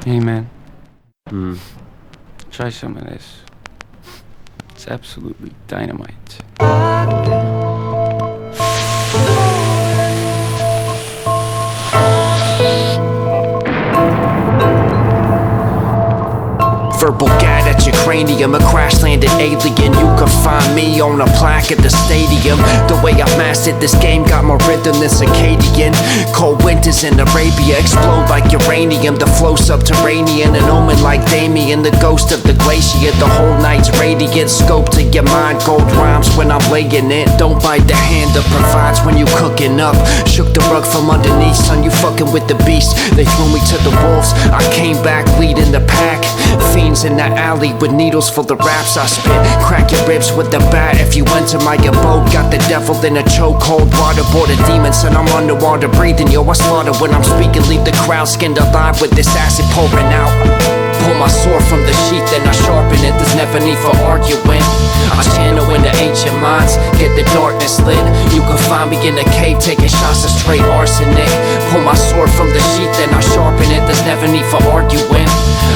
Hey man, try some of this. It's absolutely dynamite. Verbal gad at your cranium, a crash-landed alien. You can find me on a plaque at the stadium. The way I've mastered this game got more rhythm than circadian. Cold winters in Arabia explode like uranium. The flow subterranean, an omen like Damien, the ghost of the glacier. The whole night's radiant, scope to your mind. Gold rhymes when I'm laying it. Don't bite the hand that provides when you cooking up. Shook the rug from underneath, son, you fucking with the beast. They threw me to the wolves, I came back leading the pack. Fiends in the alley with needles for the raps I spit. Crack your ribs with the bat if you enter my abode. Got the devil in a chokehold, waterboarded demons, and I'm underwater breathing. Yo, I slaughter when I'm speaking, leave the crowd skinned alive with this acid pouring out. Pull my sword from the sheath and I sharpen it. There's never need for arguing. I channel into ancient minds, get the darkness lit. You can find me in a cave taking shots of straight arsenic. Pull my sword from the sheath and I sharpen it. There's never need for arguing.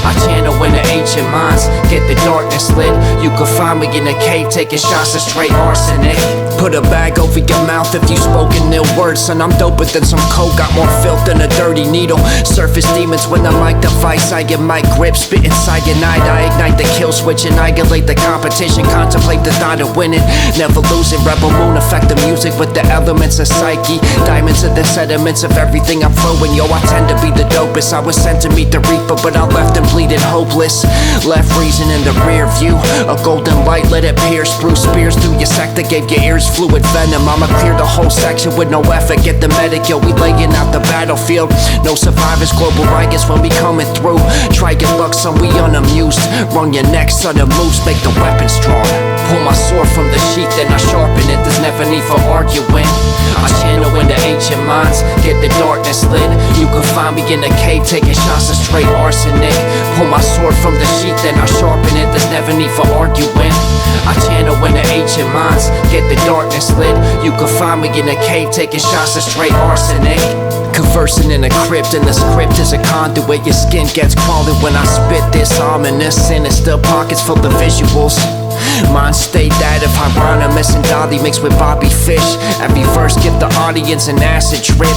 I channel into ancient minds, get the darkness lit. You can find me in a cave taking shots of straight arsenic. Put a bag over your mouth if you spoken ill words, son. I'm doper than some coke, got more filth than a dirty needle. Surface demons when I mic device, I get mic grip, spitting cyanide. I ignite the kill switch, annihilate the competition, contemplate the thought of winning. Never losing, rebel moon affect the music with the elements of psyche. Diamonds are the sediments of everything I'm flowing. Yo, I tend to be the dopest. I was sent to meet the reaper, but I left him bleeding hopeless. Left reason in the rear view, a golden light let it pierce through. Spears through your sector, gave your ears fluid venom. I'ma clear the whole section with no effort, get the medic. Yo, we laying out the battlefield. No survivors, global riots when we coming through. Try your luck, son, we unamused. Wrong your neck, son, the moves make the weapon strong. Pull my sword from the sheath and I sharpen it. There's never need for arguing. I channel into ancient minds, get the darkness lit. You can find me in a cave taking shots of straight arsenic. Pull my sword from the sheath and I sharpen it. There's never need for arguing. I channel into ancient minds, get the darkness lit. You can find me in a cave taking shots of straight arsenic. Conversing in a crypt, and the script is a conduit. Your skin gets crawling when I spit this ominous, sinister pockets full of visuals. Mind state that if Hieronymus and Dolly mixed with Bobby Fish, every verse give the audience an acid trip.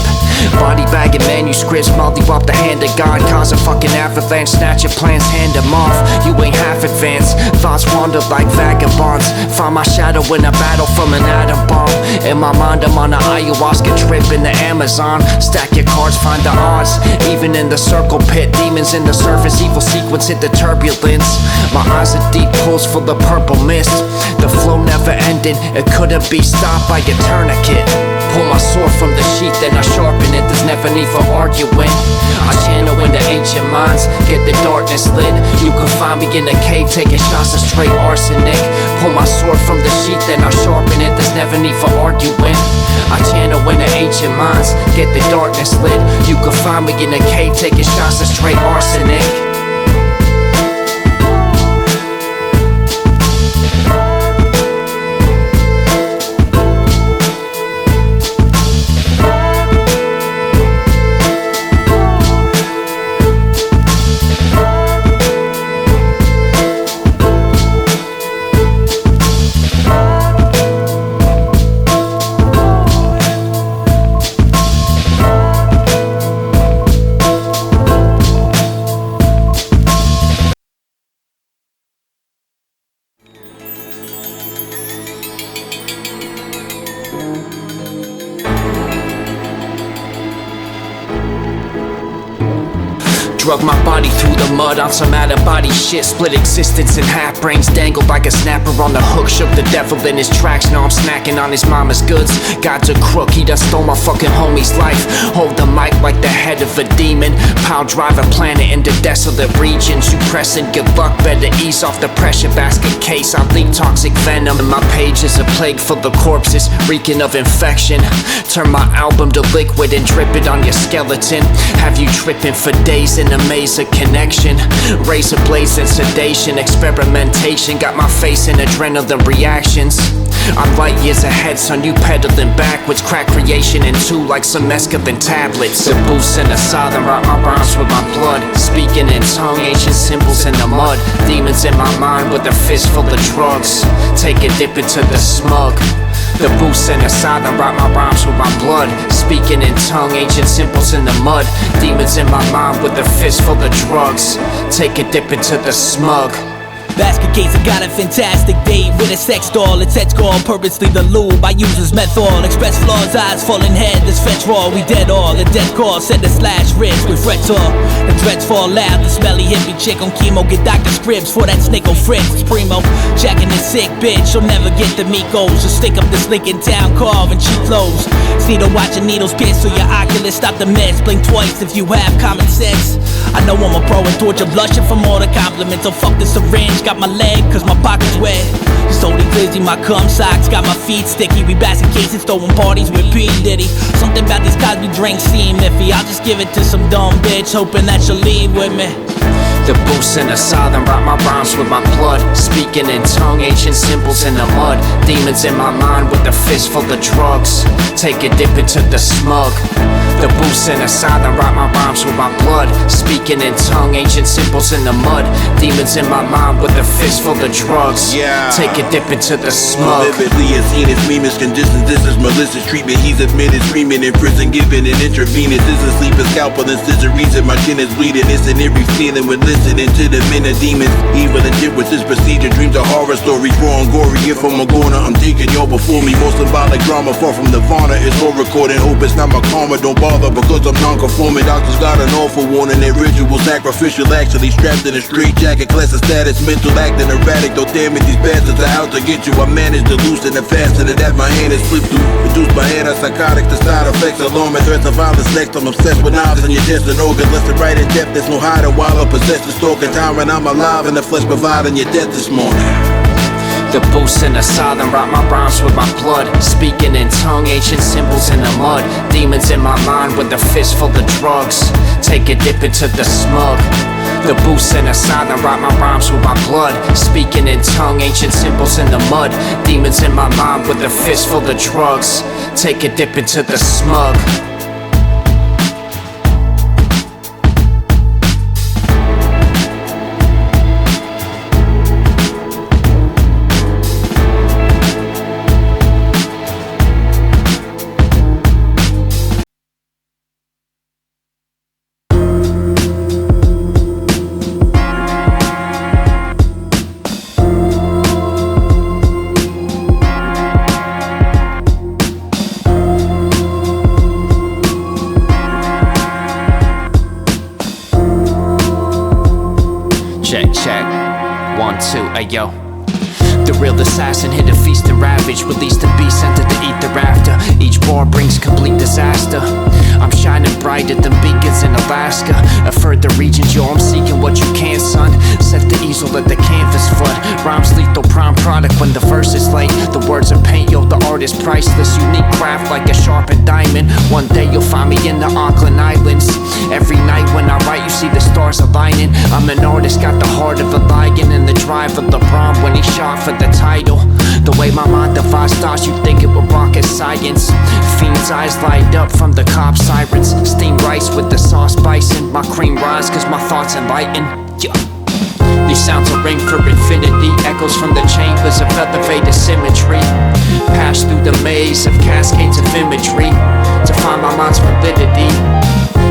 Body bagging manuscripts, mollywop the hand of God, cause a fucking avalanche, snatch your plans, hand them off. You ain't half advanced, thoughts wander like vagabonds. Find my shadow in a battle from an atom bomb. In my mind I'm on an ayahuasca trip in the Amazon. Stack your cards, find the odds. Even in the circle pit, demons in the surface, evil sequence hit the turbulence. My eyes are deep pools full of purple mist. The flow never ending, it couldn't be stopped by a tourniquet. Pull my sword from the sheath and I sharpen it. There's never need for arguing. I channel into ancient minds, get the darkness lit. You can find me in a cave taking shots of straight arsenic. Pull my sword from the sheath and I sharpen it. There's never need for arguing. I channel into ancient minds, get the darkness lit. You can find me in a cave taking shots of straight arsenic. Drug my body through the mud on some out-of-body shit. Split existence in half, brains dangled like a snapper on the hook. Shook the devil in his tracks, now I'm snacking on his mama's goods. God's a crook, he done stole my fucking homie's life. Hold the mic like the head of a demon. Pile drive a planet into desolate regions. You pressing, good luck, better ease off the pressure basket case. I leak toxic venom, and my page is a plague full of corpses, reeking of infection. Turn my album to liquid and drip it on your skeleton. Have you tripping for days in a maze of connection? Razor blades and sedation, experimentation got my face in adrenaline reactions. I'm light years ahead, son, you pedaling backwards. Crack creation in two like some mescaline tablets. The boost and the southern write my rhymes with my blood. Speaking in tongue, ancient symbols in the mud. Demons in my mind with a fist full of drugs. Take a dip into the smug. The boost and the southern write my rhymes with my blood. Speaking in tongue, ancient symbols in the mud. Demons in my mind with a fist full of drugs. Take a dip into the smug. Basket case, I got a fantastic date with a sex doll. It's head score, purposely the lube I use as menthol. Express flaws, eyes falling head, this fetch raw. We dead all, a death call, send a slash wrist with frets all. The dreads fall loud, the smelly hippie chick on chemo. Get doctor scripts for that snake on Fritz. It's primo, jacking this sick bitch, she'll never get the Migos. She'll stick up this Lincoln Town carve and cheap clothes. See the watching needles pierce through your oculus. Stop the mess, blink twice if you have common sense. I know I'm a pro and torture, blushing from all the compliments. So fuck the syringe, got my leg cause my pocket's wet. Just told Eclyse my cum socks, got my feet sticky. We basket cases, throwing parties with P. Diddy. Something about these Cosby drinks seem iffy. I'll just give it to some dumb bitch, hoping that she'll leave with me. The boost and the southern write my rhymes with my blood. Speaking in tongue, ancient symbols in the mud. Demons in my mind with a fist full of drugs. Take a dip into the smug. The boost and the southern write my rhymes with my blood. Speaking in tongue, ancient symbols in the mud. Demons in my mind with a fist full of drugs. Take a dip into the smug. Vividly as seen as memous conditions. This is malicious treatment. He's admitted screaming in prison, giving an intravenous. This is sleep, a scalpel, and scissories, and my chin is bleeding. It's an eerie feeling when listening to the men of demons. Evil and shit with this procedure. Dreams are horror stories, raw and gory. If I'm a goner, I'm taking y'all before me. Most symbolic drama, far from Nirvana. It's all recorded. Hope it's not my karma. Don't bother because I'm non-conforming. Doctors got an awful warning. Their ritual sacrificial, actually strapped in a straight jacket. Class of status, mental acting erratic. Don't damn it, these bastards are out to get you. I managed to loosen and fasten it that my hand is slipped through. Reduce my head, I'm psychotic. The side effects, alarming threats of violence next. I'm obsessed with knives in your chest and organs. Less than right in depth, there's no hiding while I'm possessed. Stalking time when I'm alive in the flesh, providing your death this morning. The boost and the southern write my rhymes with my blood. Speaking in tongue, ancient symbols in the mud. Demons in my mind with a fist full of drugs. Take a dip into the smug. The boost and the southern write my rhymes with my blood. Speaking in tongue, ancient symbols in the mud. Demons in my mind with a fist full of drugs. Take a dip into the smug. Check, 1, 2, ayo. The real assassin hit a feast and ravage. Release the beast, sent to the ether after. Each bar brings complete disaster. I'm shining brighter than beacons in Alaska. A further regions, yo, I'm seeking what you can, son. Set the easel, let the canvas flood. Rhymes lethal, prime product when the verse is late. The words are paint, yo, the art is priceless. Unique craft like a sharpened diamond. One day you'll find me in the Auckland Islands. Every night when I write, you see the stars aligning. I'm an artist, got the heart of a lion and the drive of LeBron when he shot for the title. The way my mind defies thoughts, you think it would rocket science. Fiends' eyes light up from the cop sirens. Steamed rice with the sauce bison. My cream rise cause my thoughts enlighten. Yeah. These sounds a ring for infinity. Echoes from the chambers of elevated symmetry. Pass through the maze of cascades of imagery to find my mind's validity.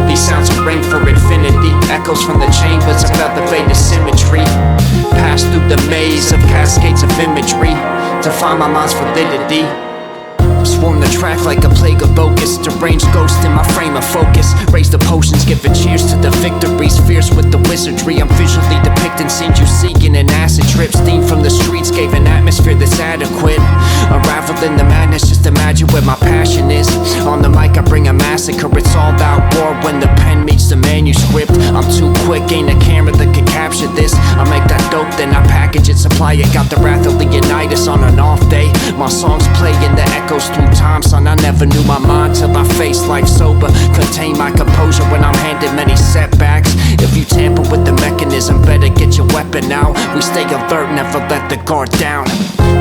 These sounds a ring for infinity. Echoes from the chambers of elevated symmetry. Pass through the maze of cascades of imagery to find my mind's validity. Swarm the track like a plague of locusts. Deranged ghost in my frame of focus. Raise the potions, giving cheers to the victories. Fierce with the wizardry, I'm visually depicting scenes you seeking an acid trip. Steam from the streets gave an atmosphere that's adequate. Unraveling the madness, just imagine where my passion is. On the mic I bring a massacre, it's all out war when the pen meets the manuscript. I'm too quick, ain't a camera that can capture this. I make that dope, then I package it, supply it. Got the wrath of Leonidas on an off day. My songs play in the echoes through time, son. I never knew my mind till I faced life sober. Contain my composure when I'm handed many setbacks. If you tamper with the mechanism, better get your weapon out. We stay alert, never let the guard down.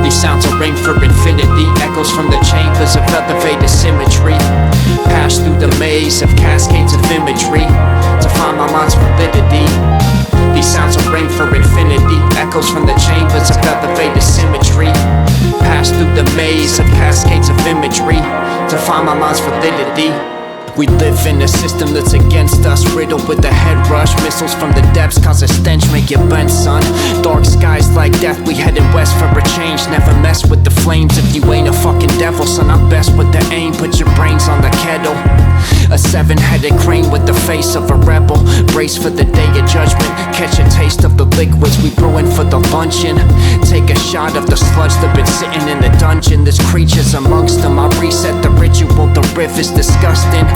These sounds are ring for infinity, echoes from the chambers of elevated symmetry. Pass through the maze of cascades of imagery to find my mind's validity. These sounds are ring for infinity, echoes from the chambers of elevated symmetry. Pass through the maze of cascades of imagery to find my mind's validity. We live in a system that's against us, riddled with a head rush. Missiles from the depths cause a stench, make you bend, son. Dark skies like death, we headed west for a change. Never mess with the flames if you ain't a fucking devil, son. I'm best with the aim, put your brains on the kettle. A seven-headed crane with the face of a rebel. Brace for the day of judgment, catch a taste of the liquids we brewing for the luncheon. Take a shot of the sludge that been sitting in the dungeon. There's creatures amongst them, I reset the ritual, the riff is disgusting.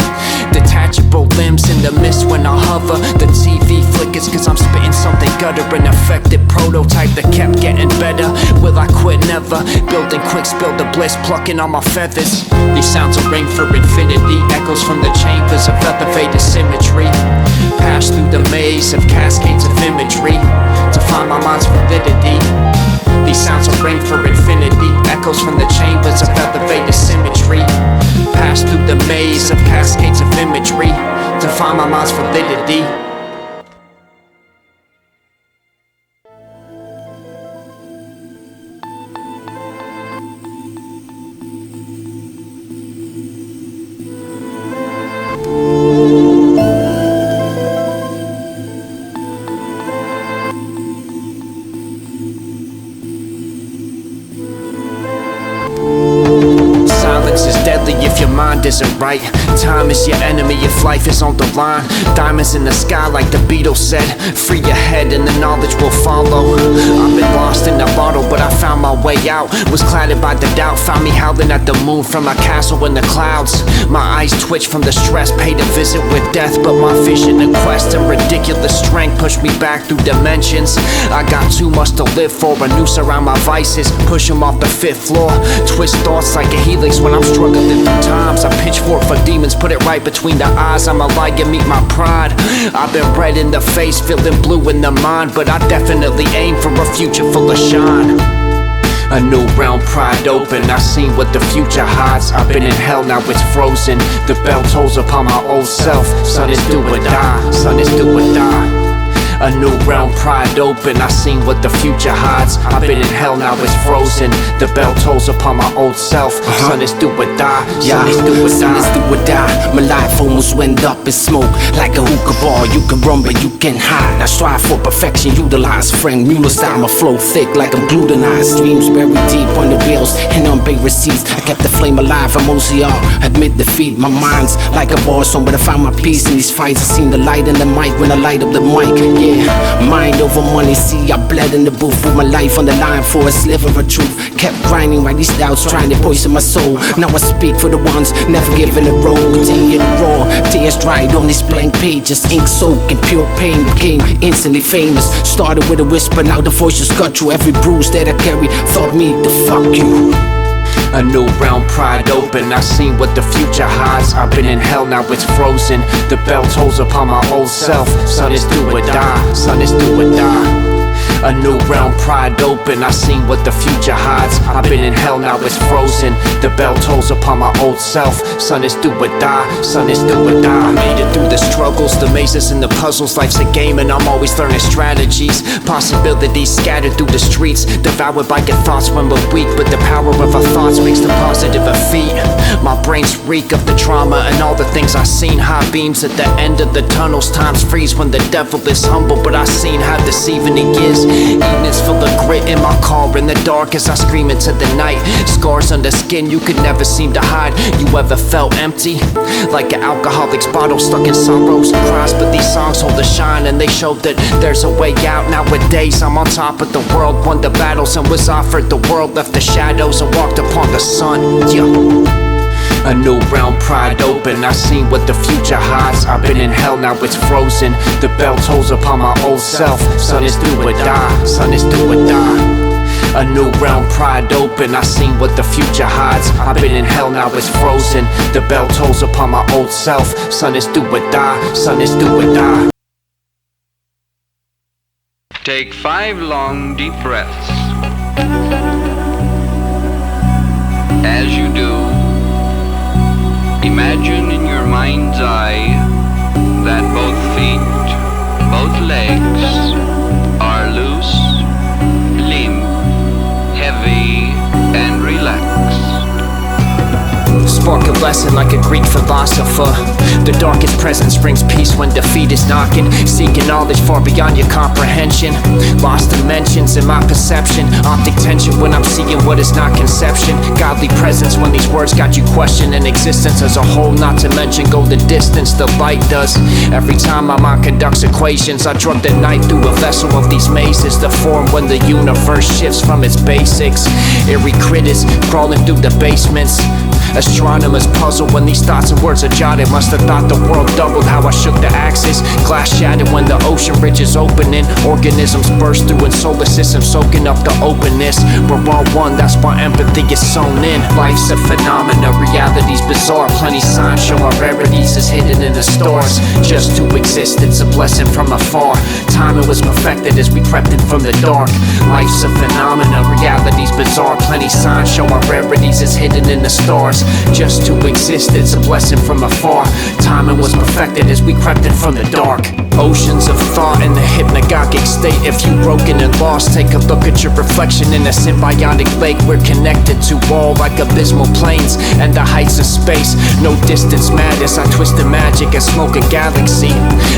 Detachable limbs in the mist when I hover. The TV flickers cause I'm spitting something gutter. An affected prototype that kept getting better. Will I quit? Never. Building quick, spill the bliss, plucking on my feathers. These sounds are ring for infinity, echoes from the chambers of elevated symmetry. Pass through the maze of cascades of imagery to find my mind's validity. These sounds are ring for infinity, echoes from the chambers of elevated symmetry. Pass through the maze of cascades of imagery to find my mind's validity. If your mind isn't right, time is your enemy if life is on the line. Diamonds in the sky like the Beatles said. Free your head and the knowledge will follow. I've been lost in the bottle but I found my way out. Was clouded by the doubt, found me howling at the moon from a castle in the clouds. My eyes twitch from the stress, paid a visit with death. But my vision and quest and ridiculous strength pushed me back through dimensions. I got too much to live for, a noose around my vices, push them off the 5th floor. Twist thoughts like a helix when I'm struggling through times. I pitchfork for demons, put it right between the eyes. I'm a lion, meet my pride. I've been red in the face, feeling blue in the mind, but I definitely aim for a future full of shine. A new realm pried open, I seen what the future hides. I've been in hell, now it's frozen. The bell tolls upon my old self. Son, it's do or die, son, it's do or die. A new realm pried open, I seen what the future hides. I've been in hell, now it's frozen. The bell tolls upon my old self. Son, it's do or die, son, it's do or die. Son, it's do or die. My life almost went up in smoke. Like a hookah bar, you can run but you can hide. I strive for perfection, utilize Frank Mueller style. My flow thick like I'm glutenized. Streams buried deep on the rails and unpaid receipts. I kept the flame alive, I'm OCR, admit defeat. My mind's like a war song, but I found my peace in these fights. I seen the light in the mic when I light up the mic. Mind over money, see I bled in the booth. Put my life on the line for a sliver of truth. Kept grinding by these doubts, trying to poison my soul. Now I speak for the ones never given a roll. Continue to raw, tears dried on these blank pages. Ink soaked in pure pain, became instantly famous. Started with a whisper, now the voices cut through every bruise that I carry. Thought me to fuck you. A new realm pried open, I seen what the future hides. I've been in hell, now it's frozen. The bell tolls upon my old self. Son, it's do or die, son, it's do or die. A new realm pried open, I seen what the future hides. I've been in hell, now it's frozen. The bell tolls upon my old self. Son, it's do or die, son, it's do or die. I made it through the struggles, the mazes and the puzzles. Life's a game and I'm always learning strategies. Possibilities scattered through the streets, devoured by your thoughts when we're weak. But the power of our thoughts makes the positive a feat. My brains reek of the trauma and all the things I seen. High beams at the end of the tunnels, times freeze when the devil is humble. But I seen how deceiving he is. Evenings full of grit in my car in the dark as I scream into the night. Scars on the skin you could never seem to hide. You ever felt empty? Like an alcoholic's bottle stuck in sorrows and cries. But these songs hold a shine and they show that there's a way out. Nowadays I'm on top of the world, won the battles and was offered the world. Left the shadows and walked upon the sun. Yeah. A new realm pried open, I seen what the future hides. I've been in hell, now it's frozen. The bell tolls upon my old self. Son, it's do or die, son, it's do or die. A new realm pried open, I seen what the future hides. I've been in hell, now it's frozen. The bell tolls upon my old self. Son, it's do or die, son, it's do or die. Take 5 long, deep breaths. As you do, imagine in your mind's eye that both feet, both legs are loose, limp, heavy, and relaxed. Spark a lesson like a Greek philosopher. The darkest presence brings peace when defeat is knocking. Seeking knowledge far beyond your comprehension. Lost dimensions in my perception. Optic tension when I'm seeing what is not conception. Godly presence when these words got you questioning existence as a whole. Not to mention go the distance the light does. Every time my mind conducts equations, I drug the night through a vessel of these mazes. The form when the universe shifts from its basics. Eerie critters crawling through the basements. Astronomers puzzle when these thoughts and words are jotted. Must have thought the world doubled how I shook the axis. Glass shattered when the ocean ridge is opening. Organisms burst through and solar systems soaking up the openness. We're all one, that's why empathy is sewn in. Life's a phenomena, reality's bizarre. Plenty signs show our rarities is hidden in the stars. Just to exist, it's a blessing from afar. Timing was perfected as we crept in from the dark. Life's a phenomena, reality's bizarre. Plenty signs show our rarities is hidden in the stars. Just to exist, it's a blessing from afar. Timing was perfected as we crept in from the dark. Oceans of thought in the hypnagogic state. If you broken and lost, take a look at your reflection in a symbiotic lake. We're connected to all like abysmal plains and the heights of space. No distance matters, I twist the magic and smoke a galaxy.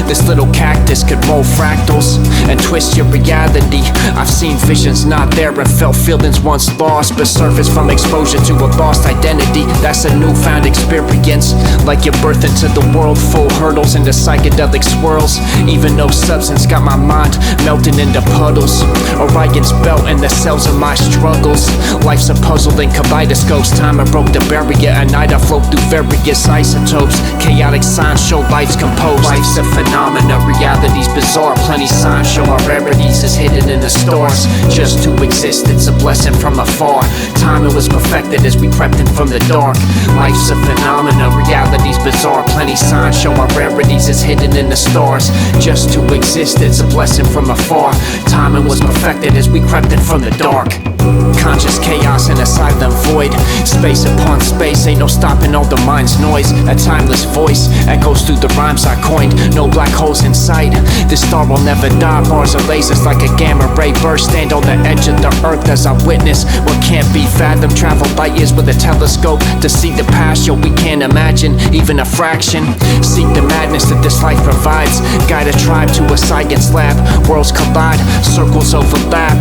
This little cactus could roll fractals and twist your reality. I've seen visions not there and felt feelings once lost, but surfaced from exposure to a lost identity. That's a newfound experience, like your birth into the world. Full hurdles into psychedelic swirls. Even no substance got my mind melting into puddles. Orion's belt and the cells of my struggles. Life's a puzzle in kaleidoscopes. Time I broke the barrier. At night I float through various isotopes. Chaotic signs show life's composed. Life's a phenomena, reality's bizarre. Plenty signs show our rarities is hidden in the stars. Just to exist, it's a blessing from afar. Timing was perfected as we crept in from the dark. Life's a phenomena, reality's bizarre. Plenty signs show our rarities is hidden in the stars. Just to exist, it's a blessing from afar. Timing was perfected as we crept in from the dark. Conscious chaos in a silent void. Space upon space, ain't no stopping all the mind's noise. A timeless voice echoes through the rhymes I coined. No black holes in sight, this star will never die. Bars of lasers like a gamma ray burst. Stand on the edge of the earth as I witness what can't be fathomed. Travel light years with a telescope to see the past, yo, we can't imagine even a fraction. Seek the madness that this life provides. Guide a tribe to a science lab. Worlds collide, circles overlap.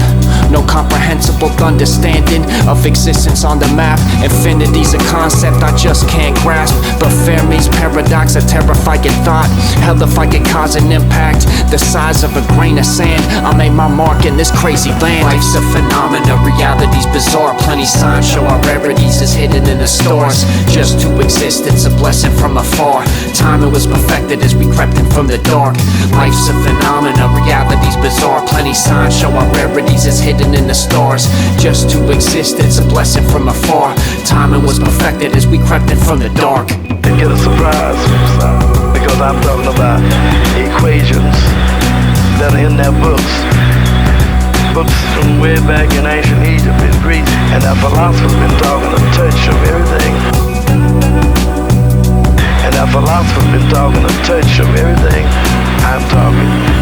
No comprehensible understanding of existence on the map. Infinity's a concept I just can't grasp, but Fermi's paradox a terrifying thought. Hell if I could cause an impact the size of a grain of sand, I made my mark in this crazy land. Life's a phenomena, reality's bizarre. Plenty signs show our rarities is hidden in the stars. Just to exist, it's a blessing from afar. Timing was perfected as we crept in from the dark. Life's a phenomena, reality's bizarre. Plenty signs show our rarities is hidden in the stars. Just to exist, it's a blessing from afar. Timing was perfected as we crept in from the dark. They get a surprise because I'm talking about equations that are in their books. Books from way back in ancient Egypt and Greece, and our philosophers been talking a touch of everything. And our philosophers been talking a touch of everything I'm talking.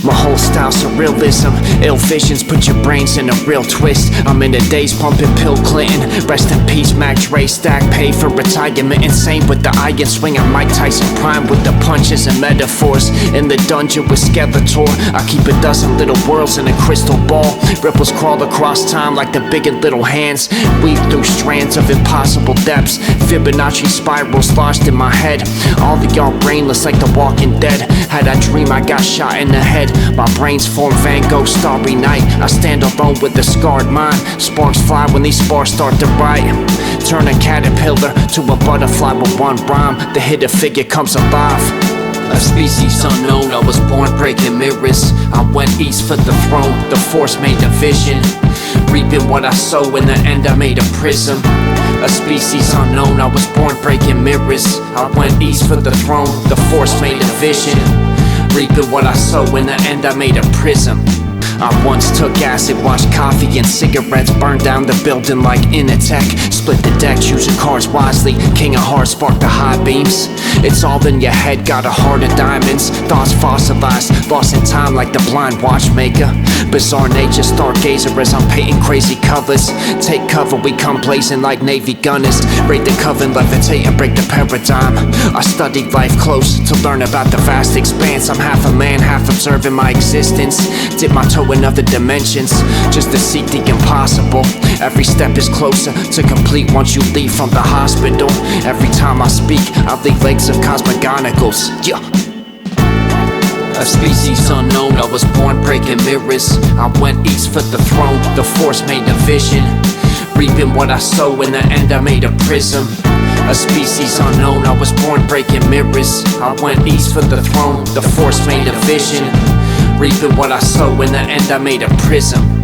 My whole style surrealism. Ill visions put your brains in a real twist. I'm in the days pumping Bill Clinton. Rest in peace Mac Dre. Stack paid for retirement. Insane with the iron swing. I'm Mike Tyson prime with the punches and metaphors. In the dungeon with Skeletor, I keep a dozen little worlds in a crystal ball. Ripples crawl across time like the big and little hands. Weave through strands of impossible depths. Fibonacci spirals lodged in my head. All of y'all brainless like the Walking Dead. Had I dream I got shot in the head. My brains form Van Gogh starry night. I stand alone with a scarred mind. Sparks fly when these sparks start to write. Turn a caterpillar to a butterfly with one rhyme. The hidden figure comes alive. A species unknown, I was born breaking mirrors. I went east for the throne, the force made a vision. Reaping what I sow, in the end I made a prism. A species unknown, I was born breaking mirrors. I went east for the throne, the force made a vision. Reaping what I sow, in the end I made a prism. I once took acid, watched coffee and cigarettes burn down the building like Initech. Split the deck, choosing cards wisely. King of hearts sparked the high beams. It's all in your head, got a heart of diamonds. Thoughts fossilized, lost in time like the blind watchmaker. Bizarre nature, stargazer as I'm painting crazy colors. Take cover, we come blazing like Navy gunners. Raid the coven, levitate and break the paradigm. I studied life close to learn about the vast expanse. I'm half a man, half observing my existence. Dip my toe in other dimensions, just to seek the impossible. Every step is closer to complete once you leave from the hospital. Every time I speak, I leave legs of cosmogonicals. Yeah. A species unknown, I was born breaking mirrors. I went east for the throne, the force made a vision. Reaping what I sow, in the end I made a prism. A species unknown, I was born breaking mirrors. I went east for the throne, the force made a vision. Reaping what I sow, in the end I made a prism.